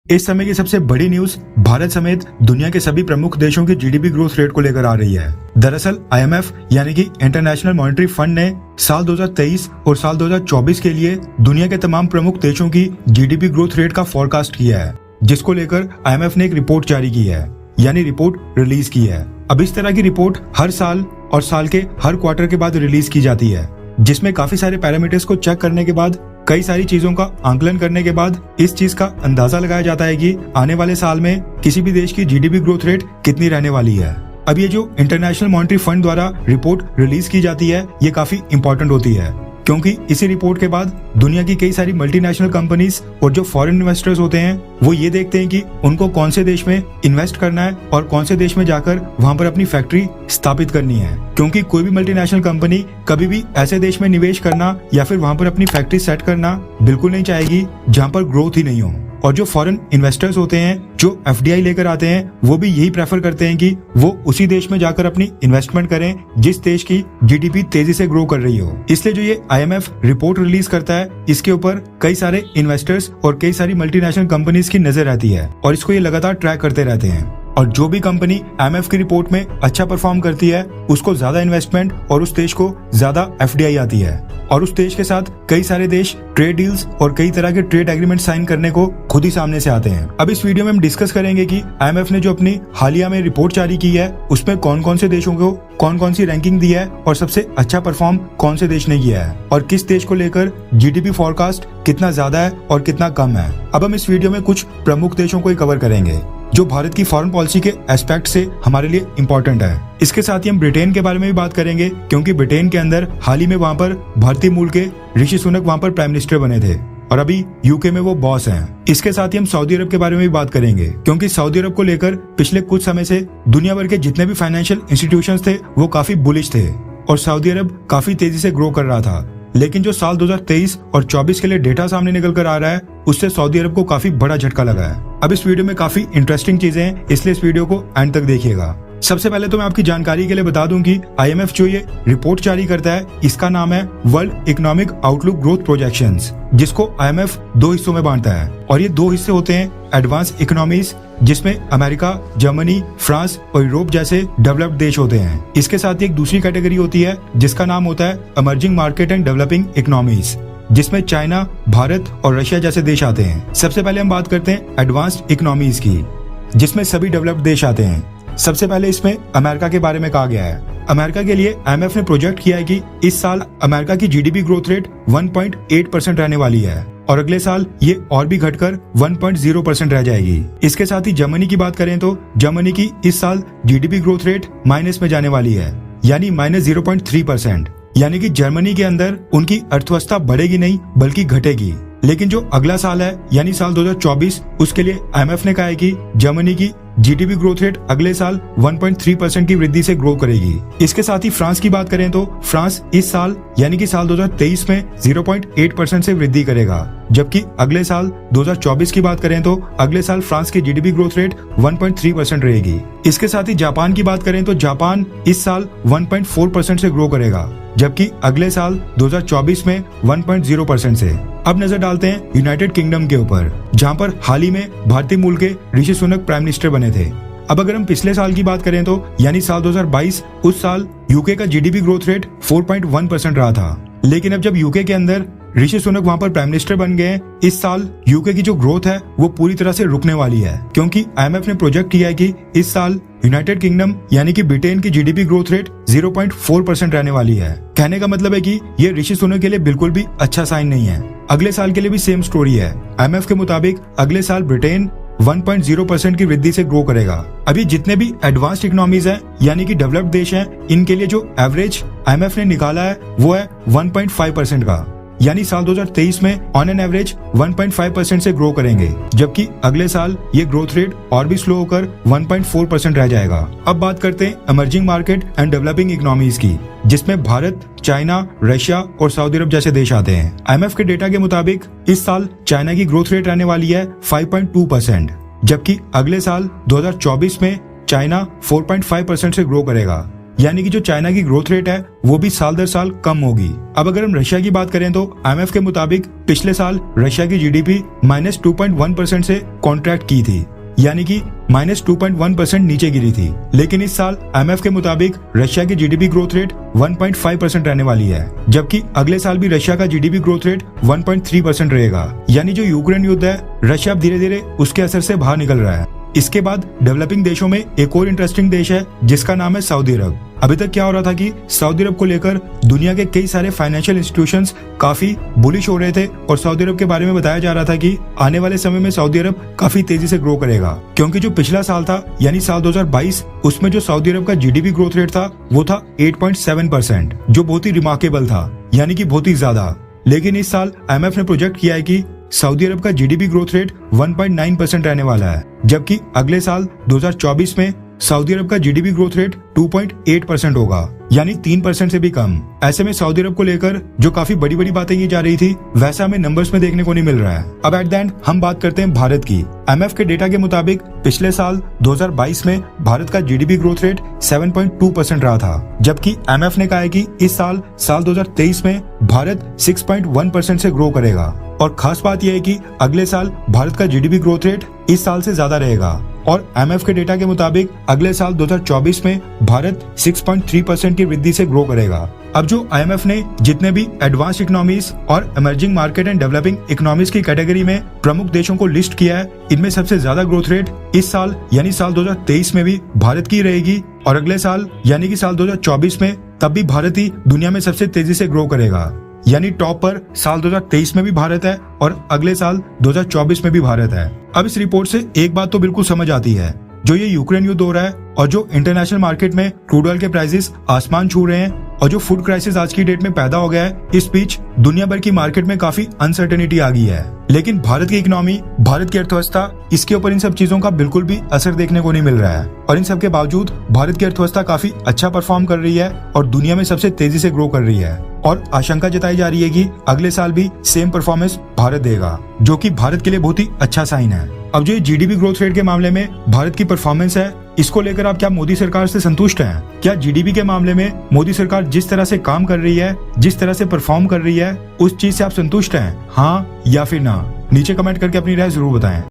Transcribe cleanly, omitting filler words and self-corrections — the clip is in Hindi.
इस समय की सबसे बड़ी न्यूज भारत समेत दुनिया के सभी प्रमुख देशों की जीडीपी ग्रोथ रेट को लेकर आ रही है। दरअसल आईएमएफ यानी कि इंटरनेशनल मॉनेटरी फंड ने साल 2023 और साल 2024 के लिए दुनिया के तमाम प्रमुख देशों की जीडीपी ग्रोथ रेट का फोरकास्ट किया है, जिसको लेकर आईएमएफ ने एक रिपोर्ट जारी की है, यानी रिपोर्ट रिलीज की है। अब इस तरह की रिपोर्ट हर साल और साल के हर क्वार्टर के बाद रिलीज की जाती है, जिसमें काफी सारे पैरामीटर्स को चेक करने के बाद, कई सारी चीजों का आंकलन करने के बाद इस चीज का अंदाजा लगाया जाता है कि आने वाले साल में किसी भी देश की जीडीपी ग्रोथ रेट कितनी रहने वाली है। अब ये जो इंटरनेशनल मॉनेटरी फंड द्वारा रिपोर्ट रिलीज की जाती है, ये काफी इंपॉर्टेंट होती है, क्योंकि इसी रिपोर्ट के बाद दुनिया की कई सारी मल्टीनेशनल कंपनीज और जो फॉरेन इन्वेस्टर्स होते हैं वो ये देखते हैं कि उनको कौन से देश में इन्वेस्ट करना है और कौन से देश में जाकर वहां पर अपनी फैक्ट्री स्थापित करनी है। क्योंकि कोई भी मल्टीनेशनल कंपनी कभी भी ऐसे देश में निवेश करना या फिर वहां पर अपनी फैक्ट्री सेट करना बिल्कुल नहीं चाहेगी जहां पर ग्रोथ ही नहीं हो। और जो फॉरेन इन्वेस्टर्स होते हैं, जो एफडीआई लेकर आते हैं, वो भी यही प्रेफर करते हैं कि वो उसी देश में जाकर अपनी इन्वेस्टमेंट करें जिस देश की जीडीपी तेजी से ग्रो कर रही हो। इसलिए जो ये आईएमएफ रिपोर्ट रिलीज करता है, इसके ऊपर कई सारे इन्वेस्टर्स और कई सारी मल्टीनेशनल कंपनीज की नजर रहती है और इसको ये लगातार ट्रैक करते रहते हैं। और जो भी कंपनी आईएमएफ की रिपोर्ट में अच्छा परफॉर्म करती है, उसको ज्यादा इन्वेस्टमेंट और उस देश को ज्यादा एफडीआई आती है और उस देश के साथ कई सारे देश ट्रेड डील्स और कई तरह के ट्रेड एग्रीमेंट साइन करने को खुद ही सामने से आते हैं। अब इस वीडियो में हम डिस्कस करेंगे कि आईएमएफ ने जो अपनी हालिया में रिपोर्ट जारी की है, उसमें कौन कौन से देशों को कौन कौन सी रैंकिंग दी है और सबसे अच्छा परफॉर्म कौन से देश ने किया है और किस देश को लेकर जीडीपी फोरकास्ट कितना ज्यादा है और कितना कम है। अब हम इस वीडियो में कुछ प्रमुख देशों को ही कवर करेंगे जो भारत की फॉरेन पॉलिसी के एस्पेक्ट से हमारे लिए इम्पोर्टेंट है। इसके साथ ही हम ब्रिटेन के बारे में भी बात करेंगे, क्योंकि ब्रिटेन के अंदर हाल ही में वहाँ पर भारतीय मूल के ऋषि सुनक वहाँ पर प्राइम मिनिस्टर बने थे और अभी यूके में वो बॉस हैं। इसके साथ ही हम सऊदी अरब के बारे में भी बात करेंगे, क्योंकि सऊदी अरब को लेकर पिछले कुछ समय से दुनिया भर के जितने भी फाइनेंशियल इंस्टीट्यूशंस थे वो काफी बुलिश थे और सऊदी अरब काफी तेजी से ग्रो कर रहा था। लेकिन जो साल 2023 और 24 के लिए डेटा सामने निकल कर आ रहा है, उससे सऊदी अरब को काफी बड़ा झटका लगा है। अब इस वीडियो में काफी इंटरेस्टिंग चीजें हैं, इसलिए इस वीडियो को एंड तक देखिएगा। सबसे पहले तो मैं आपकी जानकारी के लिए बता दूं कि आईएमएफ जो ये रिपोर्ट जारी करता है, इसका नाम है world economic outlook growth projections, जिसको आईएमएफ दो हिस्सों में बांटता है और ये दो हिस्से होते हैं एडवांस इकोनॉमीज, जिसमें अमेरिका, जर्मनी, फ्रांस और यूरोप जैसे डेवलप्ड देश होते हैं। इसके साथ ही एक दूसरी कैटेगरी होती है जिसका नाम होता है emerging market and developing economies, जिसमें चाइना, भारत और रशिया जैसे देश आते हैं। सबसे पहले हम बात करते हैं एडवांस्ड इकोनॉमीज की, जिसमें सभी डेवलप्ड देश आते हैं। सबसे पहले इसमें अमेरिका के बारे में कहा गया है। अमेरिका के लिए आईएमएफ ने प्रोजेक्ट किया है कि इस साल अमेरिका की जीडीपी ग्रोथ रेट 1.8% रहने वाली है और अगले साल ये और भी घटकर 1.0% रह जाएगी। इसके साथ ही जर्मनी की बात करें तो जर्मनी की इस साल जीडीपी ग्रोथ रेट माइनस में जाने वाली है, यानी -0.3%। यानी कि जर्मनी के अंदर उनकी अर्थव्यवस्था बढ़ेगी नहीं बल्कि घटेगी। लेकिन जो अगला साल है यानी साल 2024, उसके लिए आईएमएफ ने कहा है कि जर्मनी की जीडीपी ग्रोथ रेट अगले साल 1.3% की वृद्धि से ग्रो करेगी। इसके साथ ही फ्रांस की बात करें तो फ्रांस इस साल यानी कि साल 2023 में 0.8% से वृद्धि करेगा, जबकि अगले साल 2024 की बात करें तो अगले साल फ्रांस की जीडीपी ग्रोथ रेट 1.3% रहेगी। इसके साथ ही जापान की बात करें तो जापान इस साल 1.4% से ग्रो करेगा, जबकि अगले साल 2024 में 1.0% से। अब नजर डालते हैं यूनाइटेड किंगडम के ऊपर, जहां पर हाल ही में भारतीय मूल के ऋषि सुनक प्राइम मिनिस्टर बने थे। अब अगर हम पिछले साल की बात करें तो यानी साल 2022, उस साल यूके का जीडीपी ग्रोथ रेट 4.1% रहा था। लेकिन अब जब यूके के अंदर ऋषि सुनक वहां पर प्राइम मिनिस्टर बन गए, इस साल यूके की जो ग्रोथ है वो पूरी तरह से रुकने वाली है, क्योंकि आईएमएफ ने प्रोजेक्ट किया है कि इस साल यूनाइटेड किंगडम यानी कि ब्रिटेन की जीडीपी ग्रोथ रेट 0.4% रहने वाली है। कहने का मतलब है कि ये ऋषि सुनक के लिए बिल्कुल भी अच्छा साइन नहीं है। अगले साल के लिए भी सेम स्टोरी है। आईएमएफ के मुताबिक अगले साल ब्रिटेन 1.0% की वृद्धि से ग्रो करेगा। अभी जितने भी एडवांस्ड इकोनॉमीज हैं यानी कि डेवलप्ड देश हैं, इनके लिए जो एवरेज आईएमएफ ने निकाला है वो है 1.5% का, यानी साल 2023 में ऑन एन एवरेज 1.5% से ग्रो करेंगे, जबकि अगले साल ये ग्रोथ रेट और भी स्लो होकर 1.4% रह जाएगा। अब बात करते हैं emerging market and developing economies की, जिसमें भारत, चाइना, रशिया और सऊदी अरब जैसे देश आते हैं। आईएमएफ के डेटा के मुताबिक इस साल चाइना की ग्रोथ रेट रहने वाली है 5.2%, जबकि अगले साल 2024 में चाइना 4.5% से ग्रो करेगा, यानी कि जो चाइना की ग्रोथ रेट है वो भी साल दर साल कम होगी। अब अगर हम रशिया की बात करें तो IMF के मुताबिक पिछले साल रशिया की GDP -2.1% से कॉन्ट्रैक्ट की थी, यानी कि -2.1% नीचे गिरी थी। लेकिन इस साल IMF के मुताबिक रशिया की GDP ग्रोथ रेट 1.5% रहने वाली है, जबकि अगले साल भी रशिया का GDP ग्रोथ रेट 1.3% रहेगा। यानी जो यूक्रेन युद्ध है, रशिया अब धीरे धीरे उसके असर से बाहर निकल रहा है। इसके बाद डेवलपिंग देशों में एक और इंटरेस्टिंग देश है जिसका नाम है सऊदी अरब। अभी तक क्या हो रहा था कि सऊदी अरब को लेकर दुनिया के कई सारे फाइनेंशियल इंस्टीट्यूशंस काफी बुलिश हो रहे थे और सऊदी अरब के बारे में बताया जा रहा था कि आने वाले समय में सऊदी अरब काफी तेजी से ग्रो करेगा, क्योंकि जो पिछला साल था यानी साल 2022 उसमें जो सऊदी अरब का GDP ग्रोथ रेट था वो था 8.7%, जो बहुत ही रिमार्केबल था, यानी कि बहुत ही ज्यादा। लेकिन इस साल IMF ने प्रोजेक्ट किया है कि सऊदी अरब का GDP ग्रोथ रेट 1.9% रहने वाला है, जबकि अगले साल 2024 में सऊदी अरब का GDP ग्रोथ रेट 2.8% होगा, यानी 3% से भी कम। ऐसे में सऊदी अरब को लेकर जो काफी बड़ी बड़ी बातें की जा रही थी वैसा हमें नंबर्स में देखने को नहीं मिल रहा है। अब एट द एंड हम बात करते हैं भारत की। IMF के डेटा के मुताबिक पिछले साल 2022 में भारत का GDP ग्रोथ रेट 7.2% रहा था, जबकि IMF ने कहा है कि इस साल 2023 में भारत 6.1% से ग्रो करेगा। और खास बात यह है कि अगले साल भारत का GDP ग्रोथ रेट इस साल से ज्यादा रहेगा और IMF के डेटा के मुताबिक अगले साल 2024 में भारत 6.3% की वृद्धि से ग्रो करेगा। अब जो IMF ने जितने भी एडवांस इकोनॉमीज और emerging market and developing economies की कैटेगरी में प्रमुख देशों को लिस्ट किया है, इनमें सबसे ज्यादा ग्रोथ रेट इस साल यानी साल 2023 में भी भारत की रहेगी और अगले साल यानी कि साल 2024 में तब भी भारत ही दुनिया में सबसे तेजी से ग्रो करेगा। यानी टॉप पर साल 2023 में भी भारत है और अगले साल 2024 में भी भारत है। अब इस रिपोर्ट से एक बात तो बिल्कुल समझ आती है, जो ये यूक्रेन युद्ध हो रहा है और जो इंटरनेशनल मार्केट में क्रूड ऑयल के प्राइसेस आसमान छू रहे हैं और जो फूड क्राइसिस आज की डेट में पैदा हो गया है, इस बीच दुनिया भर की मार्केट में काफी अनसर्टेनिटी आ गई है। लेकिन भारत की इकोनॉमी, भारत की अर्थव्यवस्था, इसके ऊपर इन सब चीजों का बिल्कुल भी असर देखने को नहीं मिल रहा है और इन सब के बावजूद भारत की अर्थव्यवस्था काफी अच्छा परफॉर्म कर रही है और दुनिया में सबसे तेजी से ग्रो कर रही है और आशंका जताई जा रही है कि अगले साल भी सेम परफॉर्मेंस भारत देगा, जो कि भारत के लिए बहुत ही अच्छा साइन है। अब जो GDP ग्रोथ रेट के मामले में भारत की परफॉर्मेंस है, इसको लेकर आप क्या मोदी सरकार से संतुष्ट हैं? क्या GDP के मामले में मोदी सरकार जिस तरह से काम कर रही है, जिस तरह से परफॉर्म कर रही है, उस चीज से आप संतुष्ट हैं? हाँ या फिर ना? नीचे कमेंट करके अपनी राय जरूर बताएं।